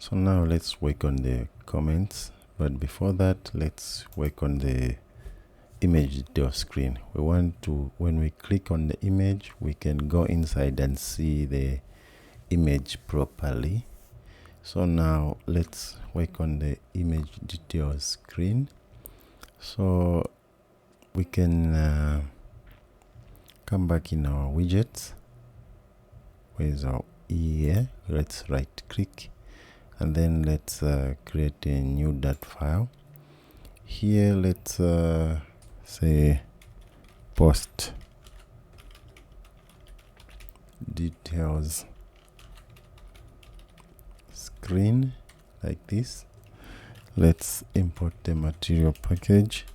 So now let's work on the comments, but before that let's work on the image detail screen. We want to, when we click on the image, we can go inside and see the image properly. So now let's work on the image details screen. So we can come back in our widgets. Where's our here? Let's right click and then let's create a new .dat file. Here let's say post details screen, like this. Let's import the material package.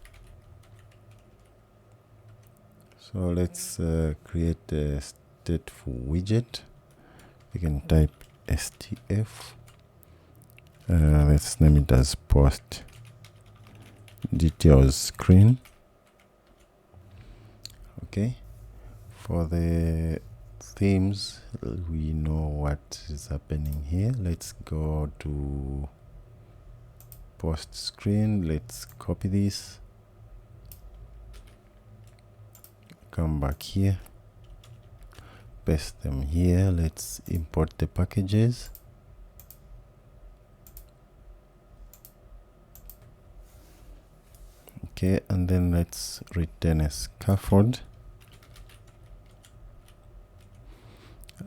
So let's create a stateful widget. We can type stf. Let's name it as post details screen. Okay, for the themes, we know what is happening here. Let's go to post screen. Let's copy this, come back here, paste them here. Let's import the packages. Okay, and then let's return a scaffold.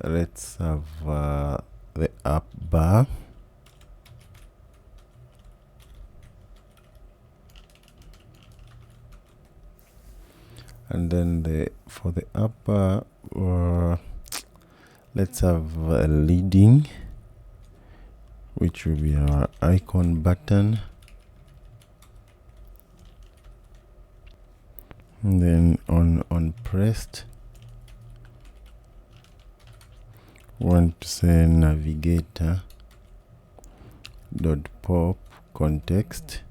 Let's have the app bar. And then for the app bar, let's have a leading, which will be our icon button. And then on pressed, want to say navigator dot pop context,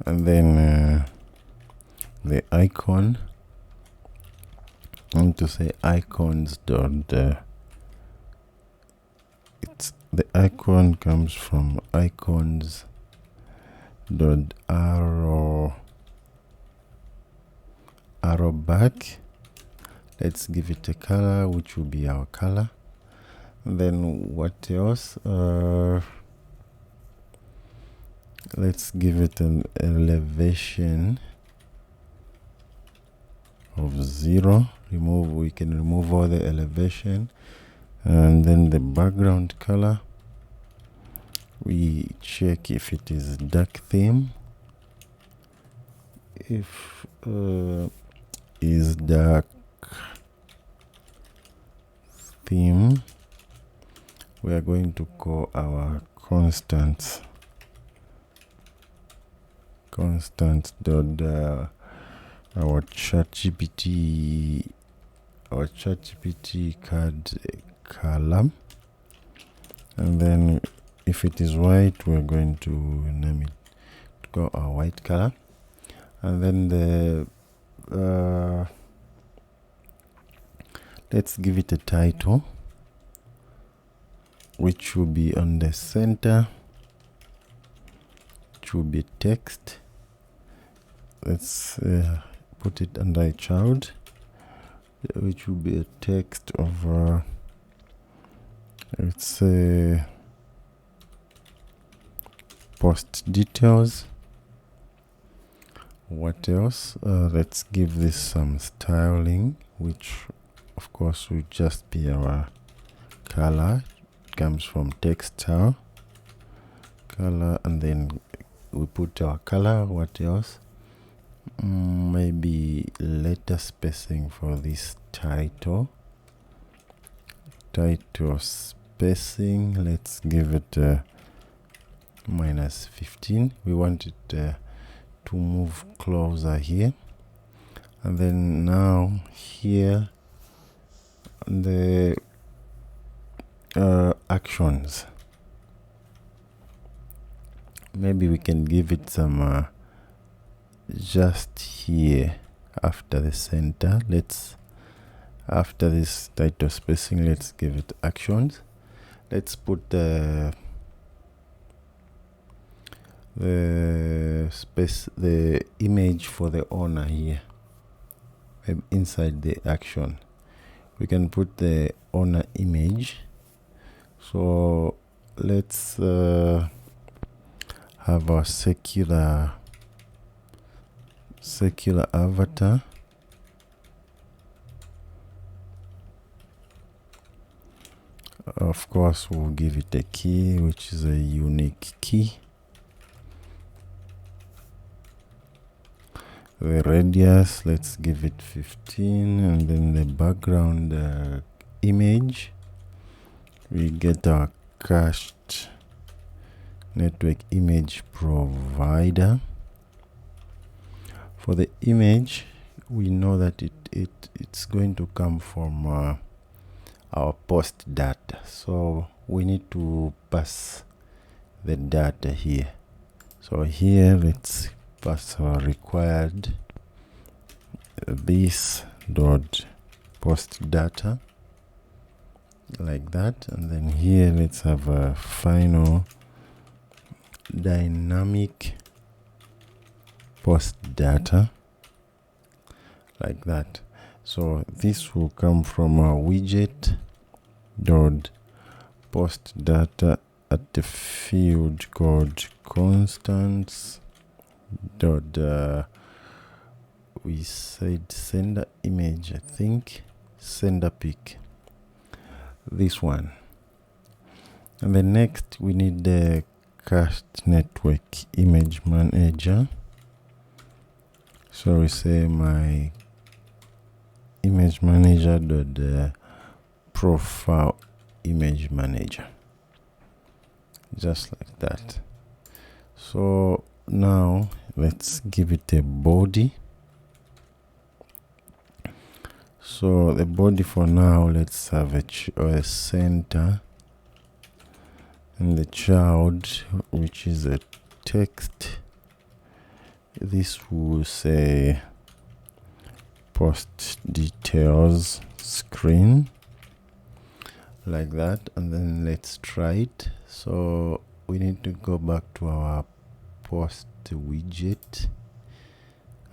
and then the icon, I want to say icons dot it's the icon comes from icons dot arrow back. Let's give it a color, which will be our color. And then what else? Let's give it an elevation of 0. We can remove all the elevation. And then the background color, we check if it is dark theme. If is dark theme, we are going to call our constants dot our ChatGPT card column. And then if it is white, we're going to name it to go our white color. And then the let's give it a title, which will be on the center, which will be text. Let's put it under a child, which will be a text of let's say post details. What else? Let's give this some styling, which of course will just be our color. It comes from text style color, and then we put our color. What else? Maybe letter spacing for this title spacing. Let's give it -15. We want it to move closer here. And then now here the actions, maybe we can give it some just here after the center. Let's, after this title spacing, let's give it actions. let's put the image for the owner here. Inside the action, we can put the owner image. So let's have a secular avatar. Of course, we'll give it a key, which is a unique key. The radius, let's give it 15, and then the background image, we get our cached network image provider. For the image, we know that it's going to come from our post data, so we need to pass the data here. So here, let's pass our required this dot post data, like that, and then here let's have a final dynamic post data, like that. So this will come from our widget dot post data at the field called constants dot we said sender image, I think, sender pic, this one. And then next we need the cached network image manager. So we say my image manager dot profile image manager, just like that. So now let's give it a body. So the body for now, let's have a center, and the child, which is a text. This will say post details screen, like that. And then let's try it. So we need to go back to our post widget,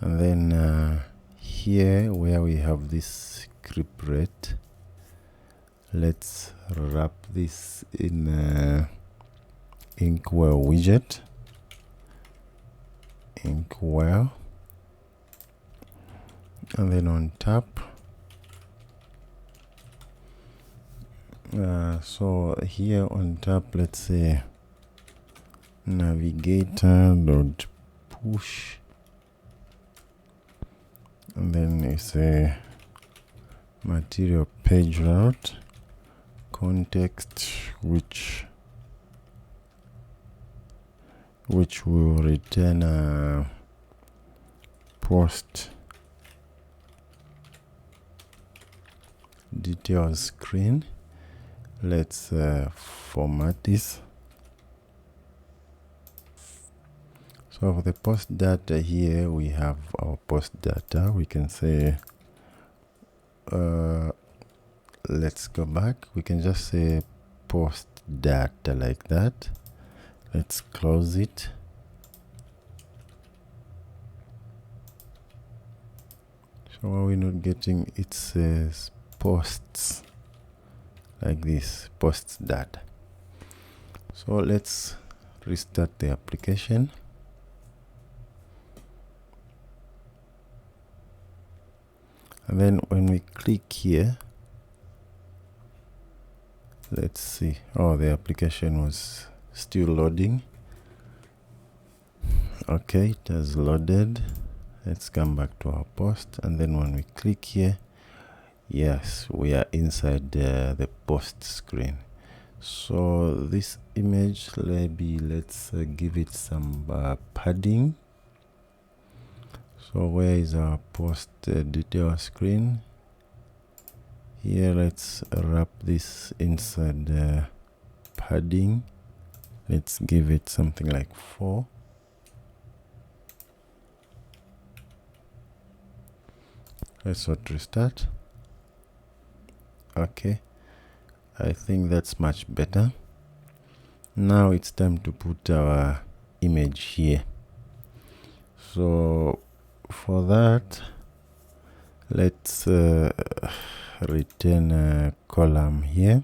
and then here where we have this script rate, let's wrap this in inkwell widget, inkwell, and then on top, so here on top, let's say navigator dot push, and then it's a material page route context, which will return a post details screen. Let's format this. So for the post data here, we have our post data. We can say, let's go back. We can just say post data, like that. Let's close it. So are we not getting, it says posts, like this, posts data. So let's restart the application. And then when we click here, let's see. Oh, the application was still loading. Okay, it has loaded. Let's come back to our post, and then when we click here, yes, we are inside the post screen. So this image, maybe let's give it some padding. So where is our post detail screen? Here, let's wrap this inside the padding. Let's give it something like 4. Let's restart. Okay. I think that's much better. Now it's time to put our image here. So for that, let's return a column here.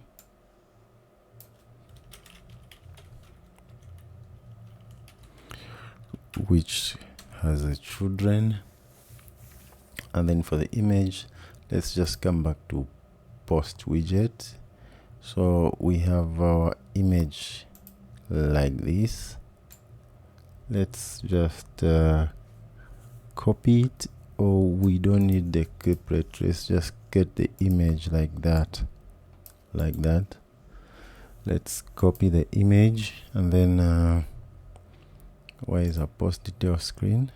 Which has a children, and then for the image, let's just come back to post widget. So we have our image like this. Let's just copy it, or we don't need the cliplet. Let's just get the image like that. Let's copy the image, and then where is our post detail screen?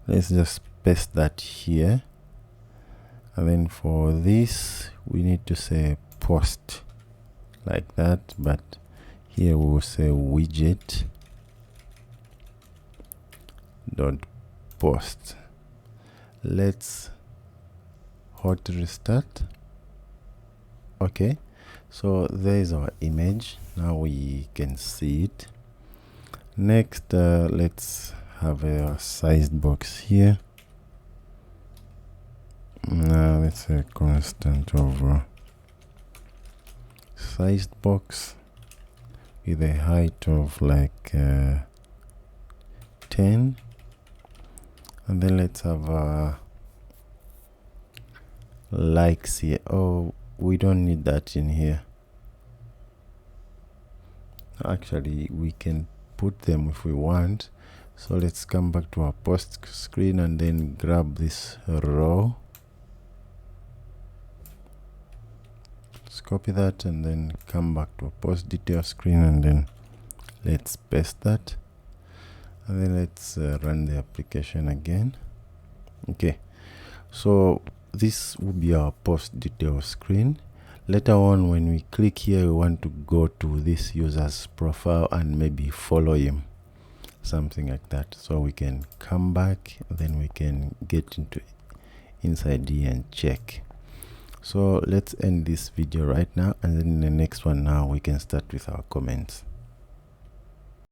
Let's just paste that here, and then for this we need to say post like that, but here we will say widget dot post. Let's hot restart. Okay, so there is our image. Now we can see it. Next, let's have a sized box here. Now let's say constant of sized box with a height of like 10, and then let's have likes here. Oh, we don't need that in here. Actually, we can put them if we want. So let's come back to our post screen and then grab this row. Let's copy that and then come back to a post detail screen, and then let's paste that, and then let's run the application again. Okay, so this will be our post detail screen. Later on, when we click here, we want to go to this user's profile and maybe follow him, something like that. So we can come back, then we can get into inside here and check. So let's end this video right now, and then in the next one now we can start with our comments.